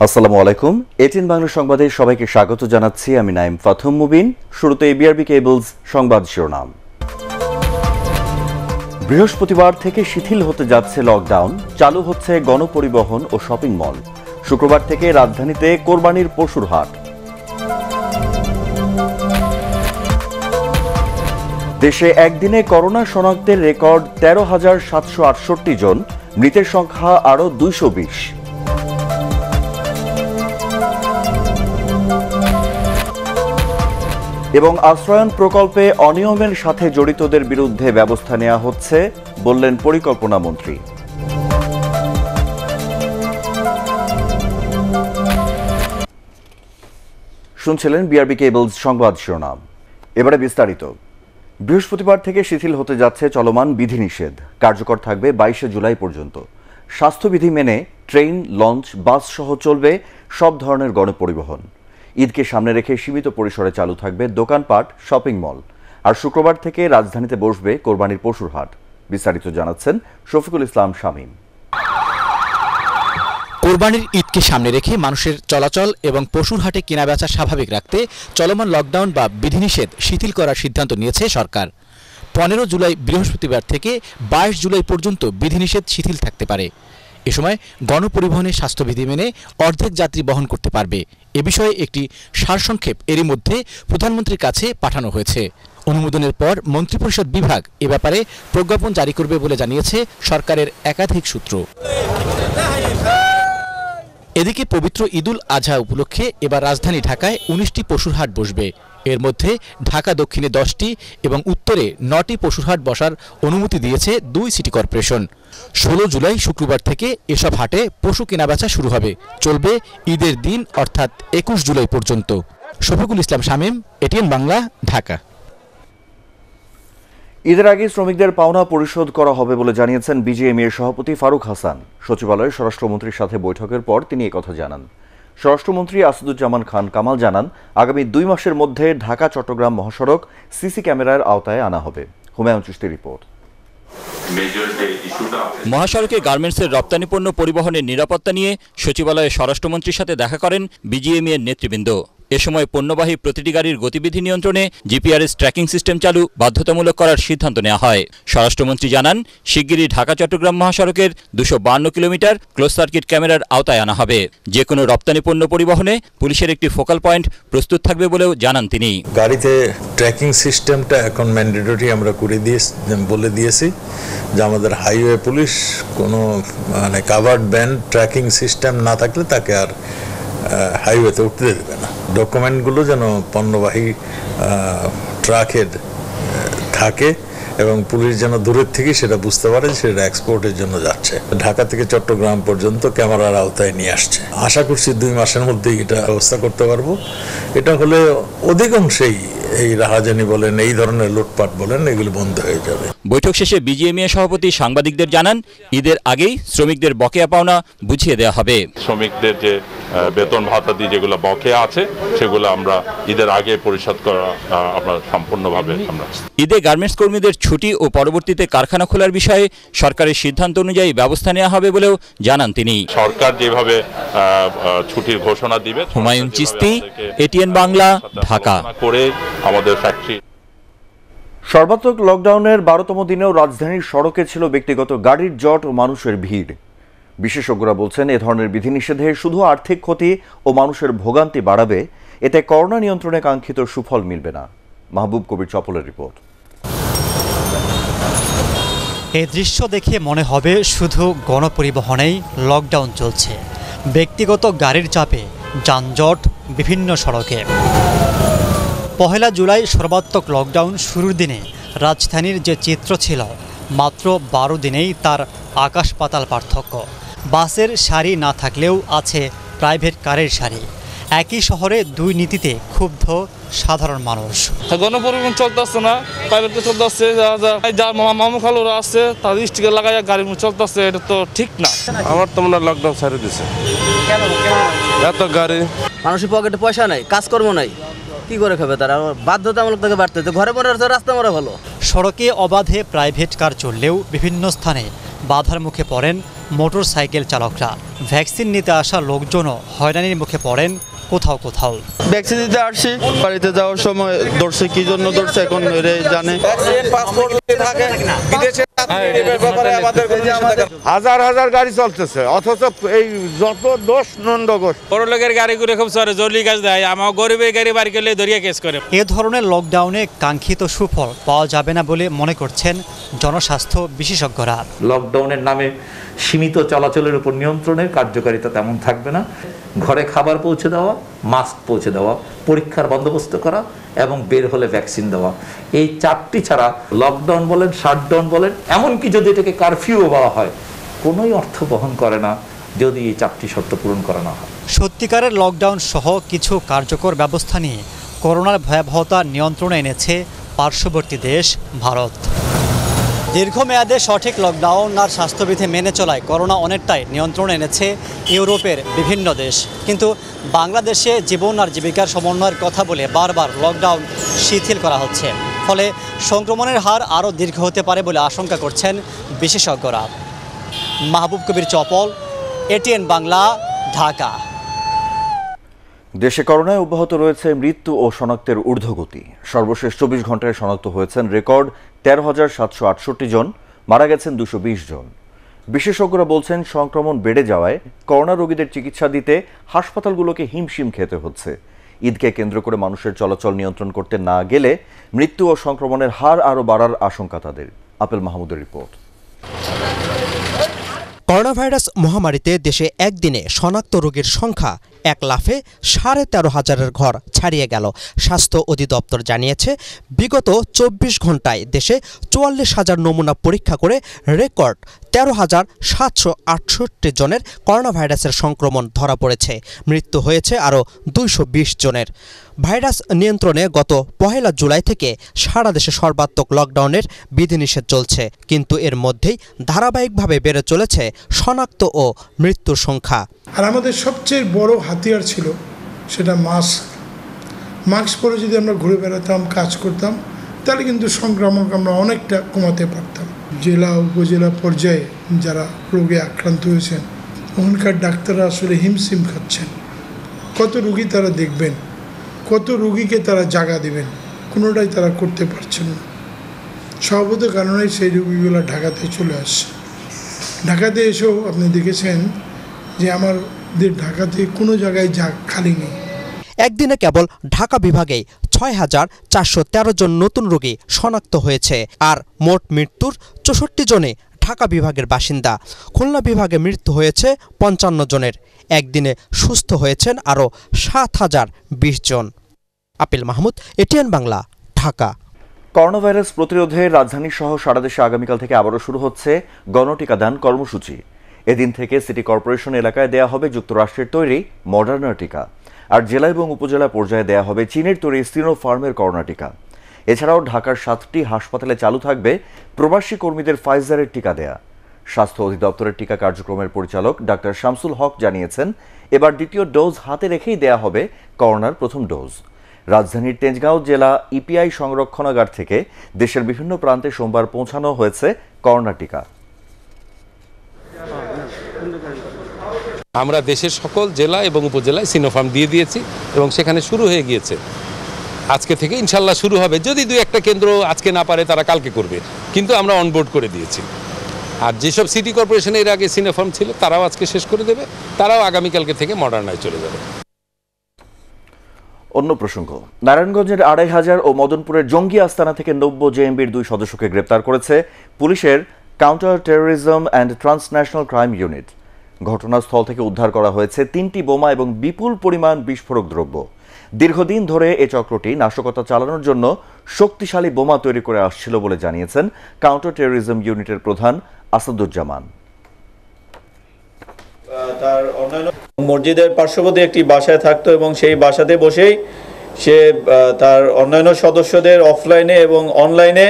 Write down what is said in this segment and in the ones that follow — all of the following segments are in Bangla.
আসসালামু আলাইকুম। এটিএন বাংলা সংবাদে সবাইকে স্বাগত জানাচ্ছি। আমি নাইম ফাথুম মুবিন। শুরুতে বিআরবি কেবলস সংবাদ শিরোনাম। বৃহস্পতিবার থেকে শিথিল হতে যাচ্ছে লকডাউন, চালু হচ্ছে গণপরিবহন ও শপিং মল। শুক্রবার থেকে রাজধানীতে কোরবানির পশুর হাট। দেশে একদিনে করোনা শনাক্তের রেকর্ড 13,768 জন, মৃতের সংখ্যা আরও 220। এবং আশ্রয়ন প্রকল্পে অনিয়মের সাথে জড়িতদের বিরুদ্ধে ব্যবস্থা নেওয়া হচ্ছে, বললেন পরিকল্পনা মন্ত্রী। শুনছিলেন বিআরবি কেবলস সংবাদ শিরোনাম। এবারে বিস্তারিত। বৃহস্পতিবার থেকে শিথিল হতে যাচ্ছে চলমান বিধিনিষেধ। কার্যকর থাকবে 22শে জুলাই পর্যন্ত। স্বাস্থ্যবিধি মেনে ট্রেন, লঞ্চ, বাস সহ চলবে সব ধরনের গণপরিবহন। ঈদকে সামনে রেখে সীমিত পরিসরে চালু থাকবে দোকানপাট, শপিং মল। আর শুক্রবার থেকে রাজধানীতে বসবে কোরবানির পশুর হাট। বিস্তারিত জানাচ্ছেন শফিকুল ইসলাম শামীম। কোরবানির ঈদকে সামনে রেখে মানুষের চলাচল এবং পশুর হাটে কেনাবেচা স্বাভাবিক রাখতে চলমান লকডাউন বা বিধিনিষেধ শিথিল করার সিদ্ধান্ত নিয়েছে সরকার। 15 জুলাই বৃহস্পতিবার থেকে 22 জুলাই পর্যন্ত বিধিনিষেধ শিথিল থাকতে পারে। এ সময় গণপরিবহনে স্বাস্থ্যবিধি মেনে অর্ধেক যাত্রী বহন করতে পারবে। এ বিষয়ে একটি সারসংক্ষেপ এরই মধ্যে প্রধানমন্ত্রীর কাছে পাঠানো হয়েছে। অনুমোদনের পর মন্ত্রিপরিষদ বিভাগ এ ব্যাপারে প্রজ্ঞাপন জারি করবে বলে জানিয়েছে সরকারের একাধিক সূত্র। এদিকে পবিত্র ঈদুল আজহা উপলক্ষে এবার রাজধানী ঢাকায় 19টি পশুর হাট বসবে। এর মধ্যে ঢাকা দক্ষিণে 10টি এবং উত্তরে 9টি পশুর হাট বসার অনুমতি দিয়েছে 2 সিটি কর্পোরেশন। 16 জুলাই শুক্রবার থেকে এসব হাটে পশু কেনাবেচা শুরু হবে, চলবে ঈদের দিন অর্থাৎ 21 জুলাই পর্যন্ত। শফিকুল ইসলাম শামীম, এটিএন বাংলা, ঢাকা। ঈদের আগে শ্রমিকদের পাওনা পরিশোধ করা হবে বলে জানিয়েছেন বিজিএমইএর সভাপতি ফারুক হাসান। সচিবালয়ে স্বরাষ্ট্রমন্ত্রীর সাথে বৈঠকের পর তিনি একথা জানান। স্বরাষ্ট্রমন্ত্রী আসাদুজ্জামান খান কামাল জানান, আগামী 2 মাসের মধ্যে ঢাকা চট্টগ্রাম মহাসড়ক সিসি ক্যামেরার আওতায় আনা হবে। হুমায়ুন চিশতির রিপোর্ট। মহাসড়কে গার্মেন্টসের রপ্তানি পণ্য পরিবহনের নিরাপত্তা নিয়ে সচিবালয়ে স্বরাষ্ট্রমন্ত্রীর সাথে দেখা করেন বিজিএমইএর নেতৃবৃন্দ। এ সময় পণ্যবাহী প্রতিটি গাড়ির গতিবিধি নিয়ন্ত্রণে জিপিআরএস ট্র্যাকিং সিস্টেম চালু বাধ্যতামূলক করার সিদ্ধান্ত নেওয়া হয়। স্বরাষ্ট্রমন্ত্রী জানান, শিগগিরই ঢাকা চট্টগ্রাম মহাসড়কের 252 কিলোমিটার ক্লোজ সার্কিট ক্যামেরার আওতায় আনা হবে। যে কোনো রপ্তানি পণ্য পরিবহনে পুলিশের একটি ফোকাল পয়েন্ট প্রস্তুত থাকবে বলেও জানান তিনি। গাড়িতে ট্র্যাকিং সিস্টেমটা এখন ম্যান্ডেটরি আমরা বলে দিয়েছি যে আমাদের হাইওয়ে পুলিশ কোনো কাভার্ড ব্যান্ড ট্র্যাকিং সিস্টেম না থাকলে তাকে আর হাইওয়েতে উঠতে দেবে না। ডকুমেন্টগুলো যেন পণ্যবাহী ট্রাকের থাকে এবং পুলিশ যেন দূরের থেকে সেটা বুঝতে পারে সেটা এক্সপোর্টের জন্য যাচ্ছে। ঢাকা থেকে চট্টগ্রাম পর্যন্ত ক্যামেরার আওতায় নিয়ে আসছে। আশা করছি 2 মাসের মধ্যেই এটা ব্যবস্থা করতে পারবো। এটা হলে অধিকাংশেই এই রাহাজানি বলেন, এই ধরনের লুটপাট বলেন, এগুলো বন্ধ হয়ে যাবে। বৈঠক শেষে বিজিএমইএ সভাপতি সাংবাদিকদের জানান, ঈদের আগেই শ্রমিকদের বকেয়া পাওনা বুঝিয়ে দেওয়া হবে। শ্রমিকদের যে বেতন ভাতা দিয়ে যেগুলো বকেয়া আছে সেগুলো আমরা ঈদের আগে পরিশোধ করা আমরা সম্পূর্ণভাবে আমরা। ঈদে গার্মেন্টস কর্মীদের ছুটি ও পরবর্তীতে কারখানা খোলার বিষয়ে সরকারের সিদ্ধান্ত অনুযায়ী ব্যবস্থা নেওয়া হবে বলেও জানান তিনি। সরকার যেভাবে ছুটির ঘোষণা দিবে। হুমায়ুন চিশতি, এটিএন বাংলা, ঢাকা। করে আমাদের ফ্যাক্টরি। সর্বাত্মক লকডাউনের 12তম দিনেও রাজধানীর সড়কে ছিল ব্যক্তিগত গাড়ির জট ও মানুষের ভিড়। বিশেষজ্ঞরা বলছেন, এ ধরনের বিধিনিষেধে শুধু আর্থিক ক্ষতি ও মানুষের ভোগান্তি বাড়াবে, এতে করোনা নিয়ন্ত্রণে কাঙ্ক্ষিত সুফল মিলবে না। মাহবুব কবির চপলের রিপোর্ট। এই দৃশ্য দেখে মনে হবে শুধু গণপরিবহনেই লকডাউন চলছে। ব্যক্তিগত গাড়ির চাপে যানজট বিভিন্ন সড়কে। 1 জুলাই সর্বাত্মক লকডাউন শুরুর দিনে রাজধানীর যে চিত্র ছিল, মাত্র 12 দিনেই তার আকাশ পাতাল পার্থক্য। বাসের সারি না থাকলেও আছে প্রাইভেট কারের সারি। একই শহরে 2 নীতিতে ক্ষুব্ধ সাধারণ মানুষ। গণপরিবহন চলতেছে না, প্রাইভেট চলতেছে, যা মামু খালুরা আছে তাদের স্টিকার লাগাই গাড়ি চলতেছে, এটা তো ঠিক না। আমার তো মনে হয় লকডাউন ছেড়ে দিছে। এত গাড়ি, মানুষের পকেটে পয়সা নাই, কাজকর্ম নাই, কি করে খাবে তারা? বাধ্যতামূলক থেকে বাড়তে, ঘরে মনে হচ্ছে রাস্তা মরা ভালো। সড়কে অবাধে প্রাইভেট কার চললেও বিভিন্ন স্থানে বাধার মুখে পড়েন মোটরসাইকেল চালকরা। ভ্যাকসিন নিতে আসা লোকজনও হয়রানির মুখে পড়েন কোথাও কোথাও। ভ্যাকসিন দিতে আসছি, বাড়িতে যাওয়ার সময় ধরছে, কি জন্য ধরছে এখন জানে। হাজার হাজার গাড়ি চলতেছে, অথচ এই যত দোষ নন্দঘোষ। বড় লোকের গাড়ি করে খুব সরে জলি গাছ দেয়, আমার গরিবের গাড়ি বাড়ি করলে ধরিয়া কেস করে। এ ধরনের লকডাউনে কাঙ্ক্ষিত সুফল পাওয়া যাবে না বলে মনে করছেন জনস্বাস্থ্য বিশেষজ্ঞরা। লকডাউনের নামে সীমিত চলাচলের উপর নিয়ন্ত্রণের কার্যকারিতা তেমন থাকবে না। ঘরে খাবার পৌঁছে দেওয়া, মাস্ক পৌঁছে দেওয়া, পরীক্ষার বন্দোবস্ত করা এবং বের হলে ভ্যাকসিন দেওয়া, এই চারটি ছাড়া লকডাউন বলেন, শাটডাউন বলেন, এমনকি যদি এটাকে কারফিউ বলা হয়, কোনোই অর্থ বহন করে না যদি এই চারটি শর্ত পূরণ করা না হয়। সত্যিকারের লকডাউন সহ কিছু কার্যকর ব্যবস্থা নিয়ে করোনার ভয়াবহতা নিয়ন্ত্রণে এনেছে পার্শ্ববর্তী দেশ ভারত। দীর্ঘমেয়াদে সঠিক লকডাউন আর স্বাস্থ্যবিধি মেনে চলায় করোনা অনেকটাই নিয়ন্ত্রণে এনেছে ইউরোপের বিভিন্ন দেশ। কিন্তু বাংলাদেশে জীবন আর জীবিকার সমন্বয়ের কথা বলে বারবার লকডাউন শিথিল করা হচ্ছে, ফলে সংক্রমণের হার আরও দীর্ঘ হতে পারে বলে আশঙ্কা করছেন বিশেষজ্ঞরা। মাহবুব কবির চপল, এটিএন বাংলা, ঢাকা। দেশে করোনায় অব্যাহত রয়েছে মৃত্যু ও শনাক্তের ঊর্ধ্বগতি। সর্বশেষ 24 ঘন্টায় শনাক্ত হয়েছেন রেকর্ড 13,768 জন, মারা গেছেন 220 জন। বিশেষজ্ঞরা বলছেন সংক্রমণ বেড়ে যাওয়ায় করোনা রোগীদের চিকিৎসা দিতে হাসপাতালগুলোকে হিমশিম খেতে হচ্ছে। ঈদকে কেন্দ্র করে মানুষের চলাচল নিয়ন্ত্রণ করতে না গেলে মৃত্যু ও সংক্রমণের হার আরও বাড়ার আশঙ্কা তাদের। আপেল মাহমুদের রিপোর্ট। করোনা ভাইরাস মহামারীতে দেশে একদিনে শনাক্ত রোগীর সংখ্যা এক লাফে 13,500-এর ঘর ছাড়িয়ে গেল। স্বাস্থ্য অধিদপ্তর জানিয়েছে, বিগত 24 ঘন্টায় দেশে 44,000 নমুনা পরীক্ষা করে রেকর্ড 13,768 জনের করোনা ভাইরাসের সংক্রমণ ধরা পড়েছে। মৃত্যু হয়েছে আরও 220 জনের। ভাইরাস নিয়ন্ত্রণে গত 1 জুলাই থেকে সারা দেশে সর্বাত্মক লকডাউনের বিধিনিষেধ চলছে, কিন্তু এর মধ্যেই ধারাবাহিকভাবে বেড়ে চলেছে শনাক্ত ও মৃত্যুর সংখ্যা। আর আমাদের সবচেয়ে বড় হাতিয়ার ছিল সেটা মাস্ক পরে যদি আমরা ঘুরে বেড়াতাম, কাজ করতাম, তাহলে কিন্তু সংক্রমণ আমরা অনেকটা কমাতে পারতাম। জেলা উপজেলা পর্যায়ে যারা রোগে আক্রান্ত হয়েছেন, ওখানকার ডাক্তাররা আসলে হিমশিম খাচ্ছেন। কত রোগী তারা দেখবেন, কত রোগীকে তারা জায়গা দেবেন, কোনোটাই তারা করতে পারছেন না। স্বভাবত কারণেই সেই রোগীগুলো ঢাকাতে চলে আসছে। ঢাকাতে এসেও আপনি দেখেছেন যে আমাদের ঢাকাতে কোনো জায়গায় খালি নেই। একদিনে কেবল ঢাকা বিভাগে 6,413 জন নতুন রোগী শনাক্ত হয়েছে, আর মোট মৃত্যুর 64 জনে ঢাকা বিভাগের বাসিন্দা। খুলনা বিভাগে মৃত্যু হয়েছে 55 জনের। একদিনে সুস্থ হয়েছেন আরও 7,020 জন। Apel Mahmud, ATN Bangla, Dhaka. Corona virus প্রতিরোধে রাজধানী সহ সারা দেশে আগামীকাল থেকে আবারও শুরু হচ্ছে গণটিকাদান কর্মসূচি। এদিন থেকে সিটি কর্পোরেশন এলাকায় দেয়া হবে যুক্তরাষ্ট্রের তৈরি মডার্না টিকা, আর জেলা এবং উপজেলা পর্যায়ে দেয়া হবে চীনের তৈরি সিনোফার্মের করোনা টিকা। এছাড়াও ঢাকার 7টি হাসপাতালে চালু থাকবে প্রবাসী কর্মীদের ফাইজারের টিকা দেয়া। স্বাস্থ্য অধিদপ্তরের টিকা কার্যক্রমের পরিচালক ডাক্তার শামসুল হক জানিয়েছেন, এবার দ্বিতীয় ডোজ হাতে রেখেই দেয়া হবে করোনার প্রথম ডোজ। রাজধানীর তেজগাঁও জেলা ইপিআই সংরক্ষণাগার থেকে দেশের বিভিন্ন প্রান্তে সোমবার পৌঁছানো হয়েছে করোনা টিকা। আমরা দেশের সকল জেলা এবং উপজেলায় সিনোফার্ম দিয়ে দিয়েছি এবং সেখানে শুরু হয়ে গিয়েছে। আজকে থেকে ইনশাল্লাহ শুরু হবে। যদি 2-1টা কেন্দ্র আজকে না পারে তারা কালকে করবে, কিন্তু আমরা অনবোর্ড করে দিয়েছি। আর যেসব সিটি কর্পোরেশনে এর আগে সিনোফার্ম ছিল তারাও আজকে শেষ করে দেবে, তারাও আগামীকালকে থেকে মডার্নায় চলে যাবে। অন্য প্রসঙ্গ, নারায়ণগঞ্জের 2500 ও মদনপুরের জঙ্গি আস্তানা থেকে 90 জেএমবির 2 সদস্যকে গ্রেপ্তার করেছে পুলিশের counter terrorism and transnational crime unit. ঘটনাস্থল থেকে উদ্ধার করা হয়েছে 3টি বোমা এবং বিপুল পরিমাণ বিস্ফোরক দ্রব্য। দীর্ঘদিন ধরে এ চক্রটি নাশকতা চালানোর জন্য শক্তিশালী বোমা তৈরি করে আসছিল বলে জানিয়েছেন কাউন্টার টেরোরিজম ইউনিটের প্রধান আসাদুজ্জামান। তার মসজিদের পার্শ্ববর্তী একটি বাসায় থাকতো এবং সেই বাসাতে বসেই সে তার অন্যান্য সদস্যদের অফলাইনে এবং অনলাইনে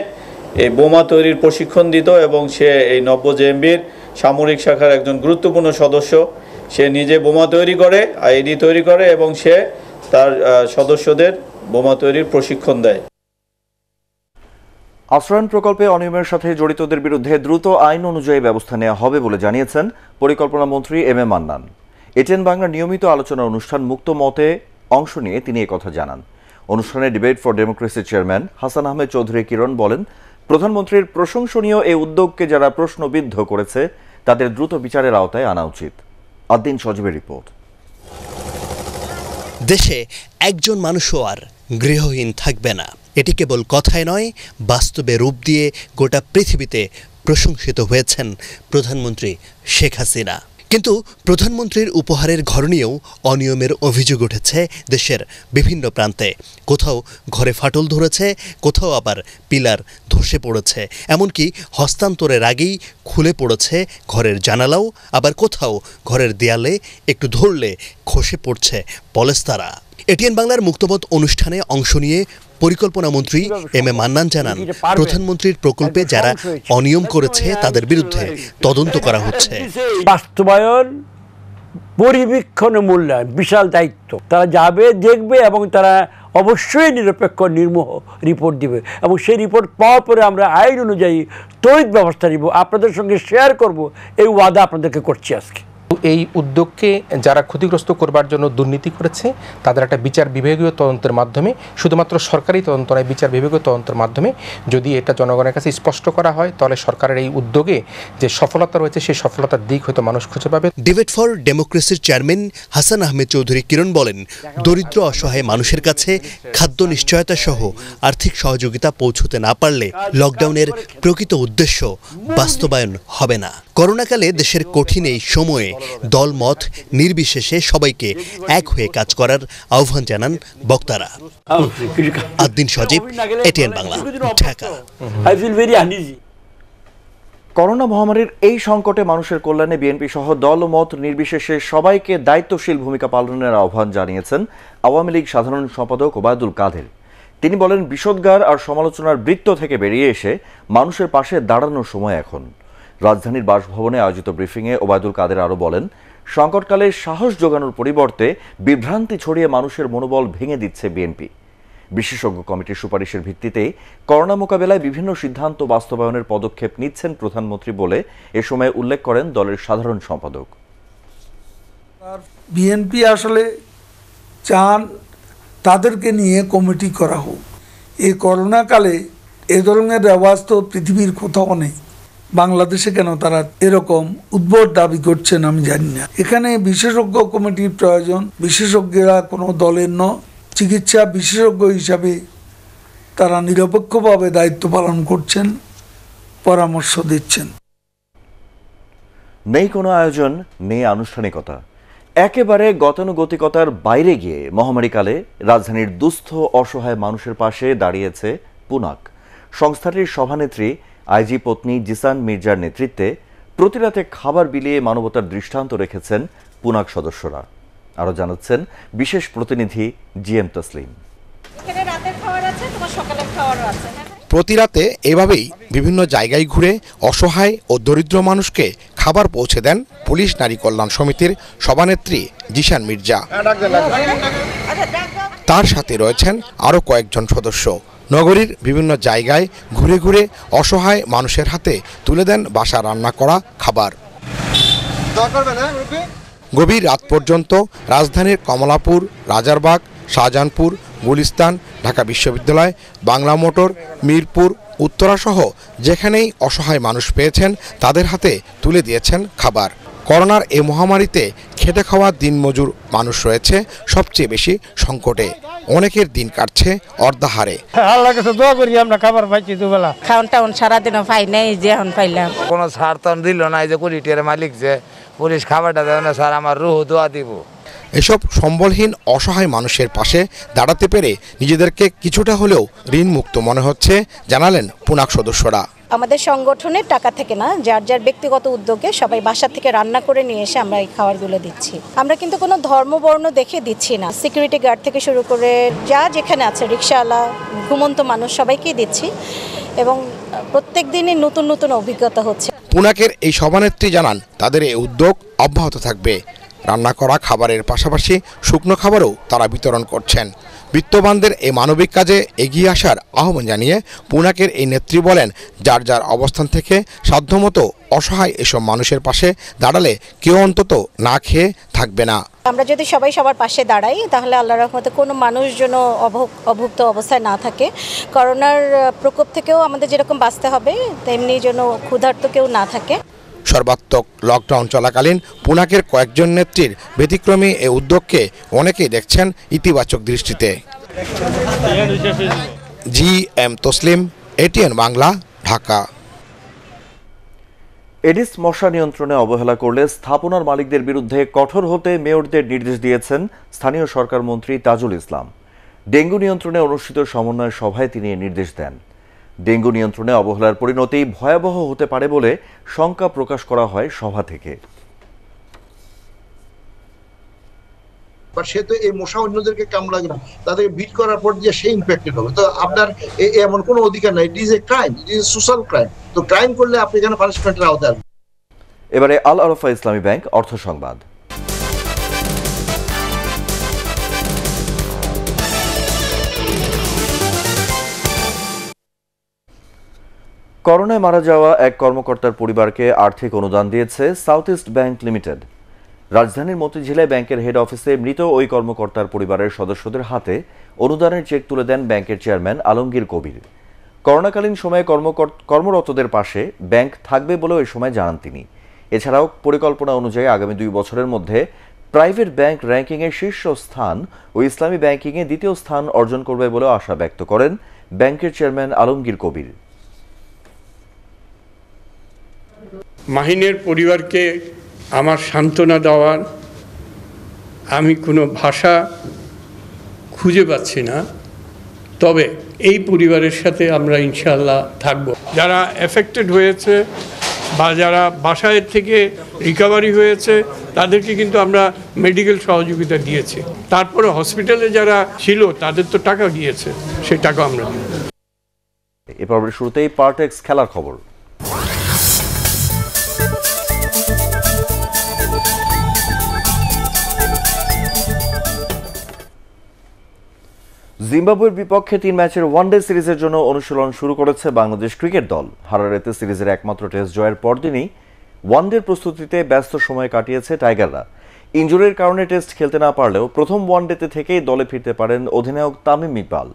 এই বোমা তৈরির প্রশিক্ষণ দিত এবং সে এই 90 জেএমবির সামরিক শাখার একজন গুরুত্বপূর্ণ সদস্য। সে নিজে বোমা তৈরি করে, আইডি তৈরি করে এবং সে তার সদস্যদের বোমা তৈরির প্রশিক্ষণ দেয়। আশ্রয়ণ প্রকল্পে অনিয়মের সাথে জড়িতদের বিরুদ্ধে দ্রুত আইন অনুযায়ী ব্যবস্থা নেওয়া হবে বলে জানিয়েছেন পরিকল্পনা মন্ত্রী এম এ মান্নান। এটিএন বাংলার নিয়মিত আলোচনা অনুষ্ঠান মুক্ত মতে অংশ নিয়ে তিনি একথা জানান। অনুষ্ঠানে ডিবেট ফর ডেমোক্রেসির চেয়ারম্যান হাসান আহমেদ চৌধুরী কিরণ বলেন, প্রধানমন্ত্রীর প্রশংসনীয় এই উদ্যোগকে যারা প্রশ্নবিদ্ধ করেছে তাদের দ্রুত বিচারের আওতায় আনা উচিত। আদ্দিন সজীবের রিপোর্ট। দেশে একজন মানুষও আর গৃহহীন থাকবে না, এটি কেবল কথায় নয়, বাস্তবে রূপ দিয়ে গোটা পৃথিবীতে প্রশংসিত হয়েছেন প্রধানমন্ত্রী শেখ হাসিনা। কিন্তু প্রধানমন্ত্রীর উপহারের ঘর নিয়েও অনিয়মের অভিযোগ উঠেছে দেশের বিভিন্ন প্রান্তে। কোথাও ঘরে ফাটল ধরেছে, কোথাও আবার পিলার ধসে পড়েছে, এমনকি হস্তান্তরের আগেই খুলে পড়েছে ঘরের জানালাও, আবার কোথাও ঘরের দেয়ালে একটু ধরলে খসে পড়ছে পলেস্তারা। এটিএন বাংলার মুক্তমত অনুষ্ঠানে অংশ নিয়ে পরিকল্পনা মন্ত্রী এম এ মান্নান জানান, প্রধানমন্ত্রীর প্রকল্পে যারা অনিয়ম করেছে তাদের বিরুদ্ধে তদন্ত করা হচ্ছে। বাস্তবায়ন, পরিবীক্ষণ, মূল্যায়ন বিশাল দায়িত্ব। তারা যাবে, দেখবে এবং তারা অবশ্যই নিরপেক্ষ নির্মোহ রিপোর্ট দিবে এবং সেই রিপোর্ট পাওয়ার পরে আমরা আইন অনুযায়ী ত্বরিত ব্যবস্থা নিব, আপনাদের সঙ্গে শেয়ার করব, এই ওয়াদা আপনাদেরকে করছি আজকে। এই উদ্যোগকে যারা ক্ষতিগ্রস্ত করবার জন্য দুর্নীতি করেছে তাদের একটা বিচার বিভাগীয় তদন্তের মাধ্যমে, শুধুমাত্র সরকারি তদন্ত নয়, বিচার বিভাগীয় তদন্তের মাধ্যমে যদি এটা জনগণের কাছে স্পষ্ট করা হয় তাহলে সরকারের এই উদ্যোগে যে সফলতা রয়েছে সেই সফলতার দিক হয়তো মানুষ খুঁজে পাবে। ডিবেট ফর ডেমোক্রেসির চেয়ারম্যান হাসান আহমেদ চৌধুরী কিরণ বলেন, দরিদ্র অসহায় মানুষের কাছে খাদ্য নিশ্চয়তা সহ আর্থিক সহযোগিতা পৌঁছতে না পারলে লকডাউনের প্রকৃত উদ্দেশ্য বাস্তবায়ন হবে না। করোনাকালে দেশের কঠিন এই সময়ে দলমত নির্বিশেষে সবাইকে এক হয়ে কাজ করার আহ্বান জানান বক্তারা। আদ্দিন সজীব, এটিএন বাংলা, ঢাকা। করোনা মহামারীর এই সংকটে মানুষের কল্যাণে বিএনপি সহ দল ও মত নির্বিশেষে সবাইকে দায়িত্বশীল ভূমিকা পালনের আহ্বান জানিয়েছেন আওয়ামী লীগ সাধারণ সম্পাদক ওবায়দুল কাদের। তিনি বলেন, বিষোদ্গার আর সমালোচনার বৃত্ত থেকে বেরিয়ে এসে মানুষের পাশে দাঁড়ানোর সময় এখন। রাজধানীর বাসভবনে আয়োজিত ব্রিফিংয়ে ওবায়দুল কাদের আরও বলেন, সংকটকালে সাহস জোগানোর পরিবর্তে বিভ্রান্তি ছড়িয়ে মানুষের মনোবল ভেঙে দিচ্ছে বিএনপি। বিশেষজ্ঞ কমিটির সুপারিশের ভিত্তিতে করোনা মোকাবেলায় বিভিন্ন সিদ্ধান্ত বাস্তবায়নের পদক্ষেপ নিচ্ছেন প্রধানমন্ত্রী বলে এ সময় উল্লেখ করেন দলের সাধারণ সম্পাদক। বিএনপি আসলে চান তাদেরকে নিয়ে কমিটি করা হোক। এই করোনাকালে এ ধরনের রেওয়াজ তো পৃথিবীর কোথাও নেই, বাংলাদেশে কেন তারা এরকম উদ্ভট দাবি করছেন আমি জানি না। এখানে বিশেষজ্ঞ কমিটির প্রয়োজন। বিশেষজ্ঞরা কোনো দলের নয়, চিকিৎসা বিশেষজ্ঞ হিসাবে তারা নিরপেক্ষভাবে দায়িত্ব পালন করছেন, পরামর্শ দিচ্ছেন। নেই কোনো আয়োজন, নেই আনুষ্ঠানিকতা, একেবারে গতানুগতিকতার বাইরে গিয়ে মহামারীকালে রাজধানীর দুস্থ অসহায় মানুষের পাশে দাঁড়িয়েছে পুনাক। সংস্থাটির সভানেত্রী আইজি পত্নী জিসান মির্জার নেতৃত্বে প্রতিরাতে খাবার বিলিয়ে মানবতার দৃষ্টান্ত রেখেছেন পুনাক সদস্যরা। আরও জানাচ্ছেন বিশেষ প্রতিনিধি জিএম তসলিম। প্রতিরাতে এভাবেই বিভিন্ন জায়গায় ঘুরে অসহায় ও দরিদ্র মানুষকে খাবার পৌঁছে দেন পুলিশ নারী কল্যাণ সমিতির সভানেত্রী জিসান মির্জা। তার সাথে রয়েছেন আরও কয়েকজন সদস্য। নগরীর বিভিন্ন জায়গায় ঘুরে ঘুরে অসহায় মানুষের হাতে তুলে দেন বাসা রান্না করা খাবার। গভীর রাত পর্যন্ত রাজধানীর কমলাপুর, রাজারবাগ, শাহজাহানপুর, গুলিস্তান, ঢাকা বিশ্ববিদ্যালয়, বাংলা মোটর, মিরপুর, উত্তরাসহ যেখানেই অসহায় মানুষ পেয়েছেন তাদের হাতে তুলে দিয়েছেন খাবার। করোনার এই মহামারীতে খেটে খাওয়া দিনমজুর মানুষ রয়েছে সবচেয়ে বেশি সংকটে। অনেকের দিন কাটছে অর্ধাহারে। আল্লাহর কাছে দোয়া করি আমরা খাবার পাইছি দুবেলা। খাওন টাউন সারাদিনও পাই নাই, যে এখন পাইলাম। কোনো ছাড় তো দিল না, এই যে কুড়িটির মালিক যে পুলিশ খাবারটা দেয় না, স্যার আমার রুহ দোয়া দিব। এসব সম্বলহীন অসহায় মানুষের পাশে দাঁড়াতে পেরে নিজেদেরকে কিছুটা হলেও ঋণ মুক্ত মনে হচ্ছে জানালেন পুনাক সদস্যরা। আমাদের সংগঠনের টাকা থেকে না, যার যার ব্যক্তিগত উদ্যোগে সবাই বাসা থেকে রান্না করে নিয়ে এসে আমরা এই খাবারগুলো দিচ্ছি। আমরা কিন্তু কোনো ধর্মবর্ণ দেখে দিচ্ছি না। সিকিউরিটি গার্ড থেকে শুরু করে যা যেখানে আছে, রিক্সাওয়ালা, ঘুমন্ত মানুষ, সবাইকেই দিচ্ছি এবং প্রত্যেক দিনই নতুন নতুন অভিজ্ঞতা হচ্ছে। পুনাকের এই সভানেত্রী জানান তাদের এই উদ্যোগ অব্যাহত থাকবে। রান্না করা খাবারের পাশাপাশি শুকনো খাবারও তারা বিতরণ করছেন। বিত্তবানদের এই মানবিক কাজে এগিয়ে আসার আহ্বান জানিয়ে পুনাকের এই নেত্রী বলেন, যার যার অবস্থান থেকে সাধ্যমতো অসহায় এসব মানুষের পাশে দাঁড়ালে কেউ অন্তত না খেয়ে থাকবে না। আমরা যদি সবাই সবার পাশে দাঁড়াই তাহলে আল্লাহর রহমতে কোনো মানুষ যেন অভুক্ত অবস্থায় না থাকে। করোনার প্রকোপ থেকেও আমাদের যেরকম বাঁচতে হবে তেমনি যেন ক্ষুধার্ত কেউ না থাকে। সর্বাত্মক লকডাউন চলাকালীন পুনাকের কয়েকজন নেত্রীর ব্যতিক্রমী এই উদ্যোগকে অনেকেই দেখছেন ইতিবাচক দৃষ্টিতে। GM Taslim, ATN Bangla, Dhaka. Aedes মশা নিয়ন্ত্রণে অবহেলা করলে স্থাপনার মালিকদের বিরুদ্ধে কঠোর হতে মেয়রদের নির্দেশ দিয়েছেন স্থানীয় সরকার মন্ত্রী তাজুল ইসলাম। ডেঙ্গু নিয়ন্ত্রণে অনুষ্ঠিত সমন্বয় সভায় তিনি এ নির্দেশ দেন। ডেঙ্গু নিয়ন্ত্রণে অবহেলার পরিণতি ভয়াবহ হতে পারে বলে শঙ্কা প্রকাশ করা হয় সভা থেকে। সে তো এই মশা অন্যদেরকে কামড়াবে না, তাদেরকে বিট করার পর যে সে ইনফেক্টেড হবে। তো আপনার এমন কোনো অধিকার নাই। It is a crime, it is social crime. তো ক্রাইম করলে আপনি এখানে পানিশমেন্টের আওতায় আসবেন। এবারে আল আরাফা ইসলামী ব্যাংক অর্থ সংবাদ। করোনায় মারা যাওয়া এক কর্মকর্তার পরিবারকে আর্থিক অনুদান দিয়েছে সাউথ ইস্ট ব্যাংক লিমিটেড। রাজধানীর মতিঝিলে ব্যাংকের হেড অফিসে মৃত ওই কর্মকর্তার পরিবারের সদস্যদের হাতে অনুদানের চেক তুলে দেন ব্যাংকের চেয়ারম্যান আলমগীর কবির। করোনাকালীন সময়ে কর্মরতদের পাশে ব্যাংক থাকবে বলেও এ সময় জানান তিনি। এছাড়াও পরিকল্পনা অনুযায়ী আগামী 2 বছরের মধ্যে প্রাইভেট ব্যাংক র্যাঙ্কিংয়ে শীর্ষ স্থান ও ইসলামী ব্যাংকিংয়ে দ্বিতীয় স্থান অর্জন করবে বলেও আশা ব্যক্ত করেন ব্যাংকের চেয়ারম্যান আলমগীর কবির। মাহিনের পরিবারকে আমার সান্ত্বনা দেওয়ার আমি কোনো ভাষা খুঁজে পাচ্ছি না। তবে এই পরিবারের সাথে আমরা ইনশাআল্লাহ থাকব। যারা এফেক্টেড হয়েছে বা যারা বাসায় থেকে রিকভারি হয়েছে তাদেরকে কিন্তু আমরা মেডিকেল সহযোগিতা দিয়েছি। তারপরে হসপিটালে যারা ছিল তাদের তো টাকা গিয়েছে, সেই টাকা আমরা দিই। এ পর্বের শুরুতেই পার্টেক্স খেলার খবর। জিম্বাবুয়ের বিপক্ষে 3 ম্যাচের ওয়ানডে সিরিজের জন্য অনুশীলন শুরু করেছে বাংলাদেশ ক্রিকেট দল। হারারেতে সিরিজের একমাত্র টেস্ট জয়ের পরদিনই ওয়ানডের প্রস্তুতিতে ব্যস্ত সময় কাটিয়েছে টাইগাররা। ইনজুরির কারণে টেস্ট খেলতে না পারলেও প্রথম ওয়ানডেতে থেকেই দলে ফিরতে পারেন অধিনায়ক তামিম ইকবাল।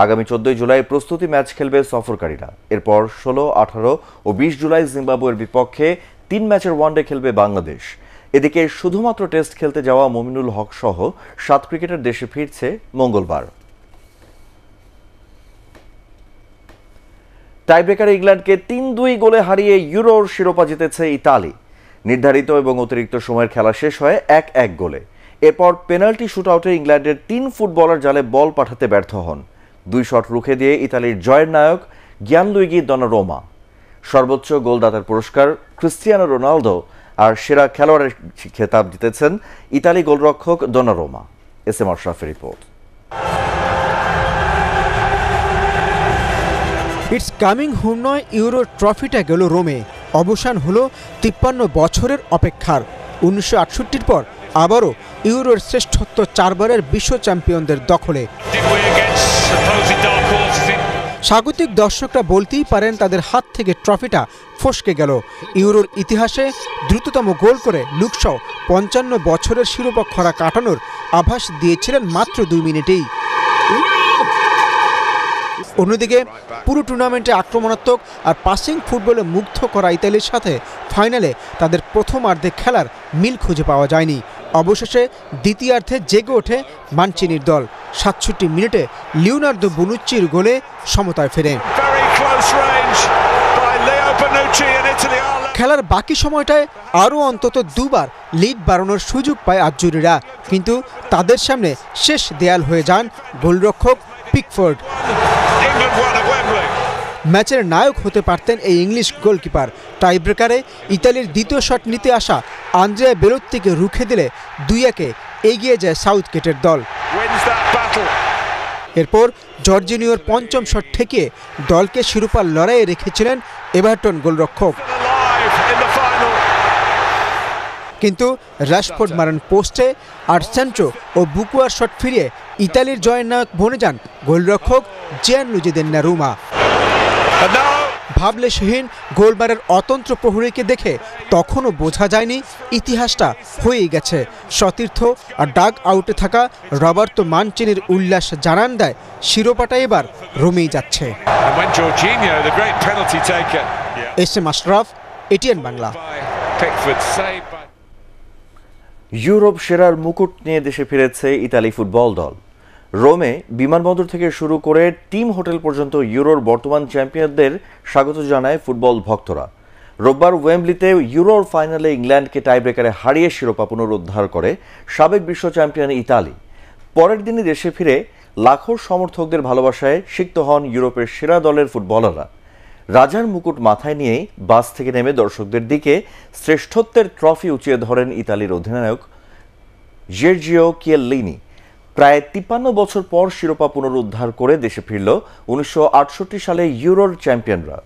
আগামী 14 জুলাই প্রস্তুতি ম্যাচ খেলবে সফরকারীরা। এরপর 16, 18 ও 20 জুলাই জিম্বাবুয়ের বিপক্ষে 3 ম্যাচের ওয়ানডে খেলবে বাংলাদেশ। এদিকে শুধুমাত্র টেস্ট খেলতে যাওয়া মুমিনুল হক সহ 7 ক্রিকেটার দেশে ফিরছে মঙ্গলবার। টাইব্রেকারে ইংল্যান্ডকে 3-2 গোলে হারিয়ে ইউরোর শিরোপা জিতেছে ইতালি। নির্ধারিত এবং অতিরিক্ত সময়ের খেলা শেষ হয় 1-1 গোলে। এরপর পেনাল্টি শুটআউটে ইংল্যান্ডের 3 ফুটবলার জালে বল পাঠাতে ব্যর্থ হন। 2 শট রুখে দিয়ে ইতালির জয়ের নায়ক গিয়ানলুইগি দনারোমা। সর্বোচ্চ গোলদাতার পুরস্কার ক্রিস্টিয়ানো রোনালদো আর সেরা খেলোয়াড়ের খেতাব জিতেছেন ইতালি গোলরক্ষক দনারোমা। এসএম আশরাফের রিপোর্ট। ইটস কামিং হোম নয়, ইউরো ট্রফিটা গেল রোমে। অবসান হলো 53 বছরের অপেক্ষার। 1968-র পর আবারও ইউরোর শ্রেষ্ঠত্ব 4 বারের বিশ্ব চ্যাম্পিয়নদের দখলে। স্বাগতিক দর্শকরা বলতেই পারেন তাদের হাত থেকে ট্রফিটা ফসকে গেল। ইউরোর ইতিহাসে দ্রুততম গোল করে লুকশো 55 বছরের শিরোপা খরা কাটানোর আভাস দিয়েছিলেন মাত্র 2 মিনিটেই। অন্যদিকে পুরো টুর্নামেন্টে আক্রমণাত্মক আর পাসিং ফুটবলে মুগ্ধ করা ইতালির সাথে ফাইনালে তাদের প্রথমার্ধে খেলার মিল খুঁজে পাওয়া যায়নি। অবশেষে দ্বিতীয়ার্ধে জেগে ওঠে মানচিনির দল। 67 মিনিটে লিওনার্দো বোনুচ্চির গোলে সমতায় ফেরে। খেলার বাকি সময়টায় আরও অন্তত 2 বার লিড বাড়ানোর সুযোগ পায় আজ্জুরিরা, কিন্তু তাদের সামনে শেষ দেয়াল হয়ে যান গোলরক্ষক পিকফোর্ড। ম্যাচের নায়ক হতে পারতেন এই ইংলিশ গোলকিপার। টাইব্রেকারে ইতালির দ্বিতীয় শট নিতে আসা আন্দ্রেয়া বেলোত্তিকে রুখে দিলে 2-1 এগিয়ে যায় সাউথগেটের দল। এরপর জর্জিনিওর 5ম শট ঠেকিয়ে দলকে শিরোপার লড়াইয়ে রেখেছিলেন এভারটন গোলরক্ষক। কিন্তু রাশফোর্ড মারান পোস্টে, আর সেন্ট্রো ও বুকুয়ার শট ফিরিয়ে ইতালির জয়ের নায়ক বনে যান গোলরক্ষক জিয়ানলুজি দোন্নারুমা। ভাবলেশহীন গোলবারের অতন্ত্র প্রহরীকে দেখে তখনও বোঝা যায়নি ইতিহাসটা হয়েই গেছে। সতীর্থ আর ডাগ আউটে থাকা রবার্তো মানচিনির উল্লাস জানান দেয় শিরোপাটা এবার রোমেই যাচ্ছে। SM Ashraf, ATN Bangla. Europe সেরার মুকুট নিয়ে দেশে ফিরেছে ইতালি ফুটবল দল। রোমে বিমানবন্দর থেকে শুরু করে টিম হোটেল পর্যন্ত ইউরোর বর্তমান চ্যাম্পিয়নদের স্বাগত জানায় ফুটবল ভক্তরা। রোববার ওয়েম্বলিতে ইউরোর ফাইনালে ইংল্যান্ডকে টাইব্রেকারে হারিয়ে শিরোপা পুনরুদ্ধার করে সাবেক বিশ্ব চ্যাম্পিয়ন ইতালি। পরের দিনই দেশে ফিরে লাখো সমর্থকদের ভালোবাসায় সিক্ত হন ইউরোপের সেরা দলের ফুটবলাররা। রাজার মুকুট মাথায় নিয়েই বাস থেকে নেমে দর্শকদের দিকে শ্রেষ্ঠত্বের ট্রফি উঁচিয়ে ধরেন ইতালির অধিনায়ক জর্জিও কিয়েলিনি। প্রায় 53 বছর পর শিরোপা পুনরুদ্ধার করে দেশে ফিরল 1968 সালে ইউরোর চ্যাম্পিয়নরা।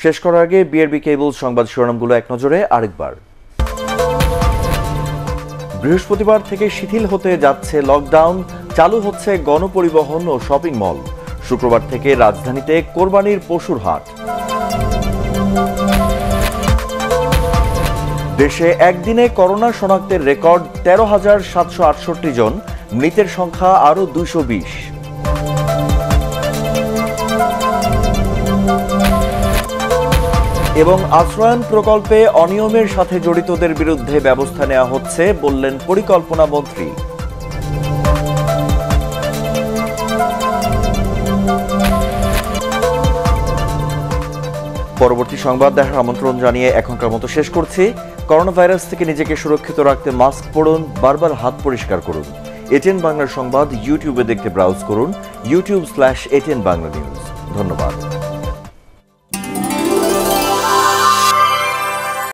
শেষ করার আগে বিআরবি কেবল সংবাদ শিরোনামগুলো এক নজরে আরেকবার। বৃহস্পতিবার থেকে শিথিল হতে যাচ্ছে লকডাউন, চালু হচ্ছে গণপরিবহন ও শপিং মল। শুক্রবার থেকে রাজধানীতে কোরবানির পশুর হাট। দেশে একদিনে করোনা শনাক্তের রেকর্ড 13,768 জন, মৃতের সংখ্যা আরও 220। এবং আশ্রয়ন প্রকল্পে অনিয়মের সাথে জড়িতদের বিরুদ্ধে ব্যবস্থা নেওয়া হচ্ছে বললেন পরিকল্পনা মন্ত্রী। পরবর্তী সংবাদ দেখার আমন্ত্রণ জানিয়ে এখনকার মতো শেষ করছি। করোনা ভাইরাস থেকে নিজেকে সুরক্ষিত রাখতে মাস্ক পরুন, বারবার হাত পরিষ্কার করুন। এটিএন বাংলার সংবাদ ইউটিউবে দেখতে ব্রাউজ করুন youtube/ATN Bangla News। ধন্যবাদ।